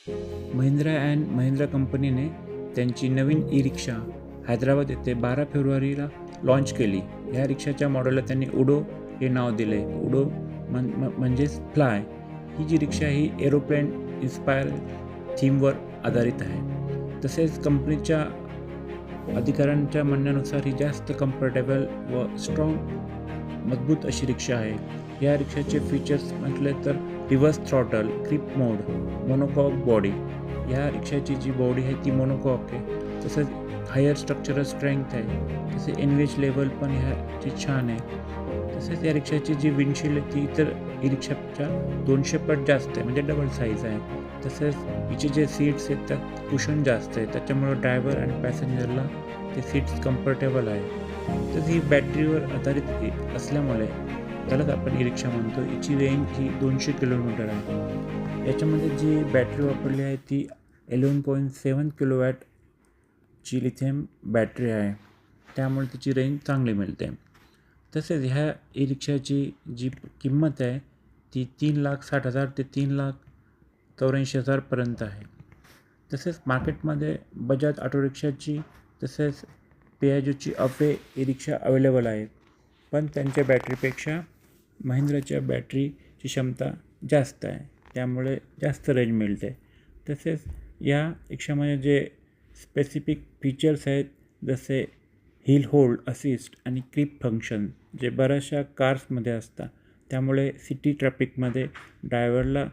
Mahindra and Mahindra कंपनीने त्यांची नवीन E रिक्षा हैदराबाद येथे 12 फेब्रुवारीला लॉन्च केली. ह्या रिक्षाच्या मॉडेलला त्यांनी उडो हे नाव दिले. उडो म्हणजेच फ्लाय. ही जी रिक्षा ही एरोप्लेन इन्स्पायर थीमवर आधारित आहे. तसेच कंपनीच्या अधिकाऱ्यांच्या म्हणण्यानुसार ही जास्त कम्फर्टेबल व स्ट्रॉंग मजबूत अशी रिक्षा आहे. या रिक्षाचे फीचर्स म्हटले तर रिव्हर्स थ्रॉटल, क्रिप मोड, मोनोकॉक बॉडी. या रिक्षाची जी बॉडी आहे ती मोनोकॉक आहे. तसंच हायर स्ट्रक्चरल स्ट्रेंथ आहे. तसे एनवेज लेवल पण ह्याची छान आहे. तसेच या रिक्षाची जी विंडशील्ड आहे ती इतर ई रिक्षाच्या 200 पट जास्त आहे, म्हणजे डबल साईज आहे. तसेच हिचे जे सीट्स आहेत त्यात कुशन जास्त आहे, त्याच्यामुळं ड्रायव्हर आणि पॅसेंजरला ते सीट्स कम्फर्टेबल आहे. तसंच ही बॅटरीवर आधारित असल्यामुळे त्यालाच आपण ई रिक्षा म्हणतो. हिची रेंज ही 200 किलोमीटर आहे. याच्यामध्ये जी बॅटरी वापरली आहे ती 11.7 किलोवॅटची लिथियम बॅटरी आहे, त्यामुळे तिची रेंज चांगली मिळते. तसेच ह्या ई रिक्षाची जी किंमत आहे ती 3,60,000 ते 3,84,000 पर्यंत आहे. तसेच मार्केटमध्ये बजाज ऑटो रिक्षाची तसेच पियाजोची अफे ई रिक्षा अवेलेबल आहेत, पण त्यांच्या बॅटरीपेक्षा महिंद्राच्या बॅटरीची क्षमता जास्त आहे, त्यामुळे जास्त रेंज मिळते. तसेच या रिक्षामध्ये जे स्पेसिफिक फीचर्स आहेत जसे हिल होल्ड असिस्ट आणि क्रीप फंक्शन जे बऱ्याचशा कार्समध्ये असतात, त्यामुळे सिटी ट्रॅफिकमध्ये ड्रायव्हरला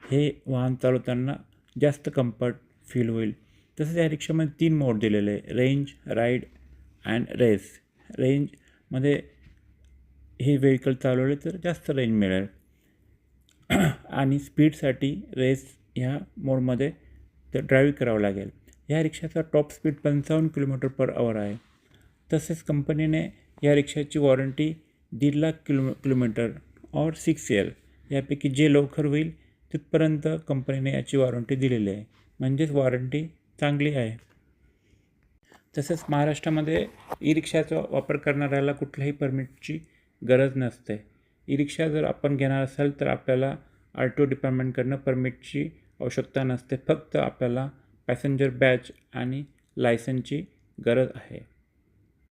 हे वाहन चालवताना जास्त कम्फर्ट फील होईल. तसेच या रिक्षामध्ये 3 मोड दिलेले आहे, रेंज, राईड अँड रेस. रेंजमध्ये हे व्हेकल चालवले तर जास्त रेंज मिळेल आणि स्पीडसाठी रेस ह्या मोडमध्ये तर ड्राईव्ह करावं लागेल. या रिक्षाचा टॉप स्पीड 55 km/h आहे. तसेच कंपनीने या रिक्षाची वॉरंटी 1.5 लाख किलोमीटर और 6 इयर. यापैकी जे लवकर होईल तिथपर्यंत कंपनीने याची वॉरंटी दिलेली आहे, म्हणजेच वॉरंटी चांगली आहे. तसेच महाराष्ट्रामध्ये ई रिक्षाचा वापर करणाऱ्याला कुठल्याही परमिटची गरज नसते. ई रिक्षा जर आपण घेणार असाल तर आपल्याला RTO डिपार्टमेंटकडनं परमिटची आवश्यकता नसते. फक्त आपल्याला पॅसेंजर बॅच आणि लायसनची गरज आहे.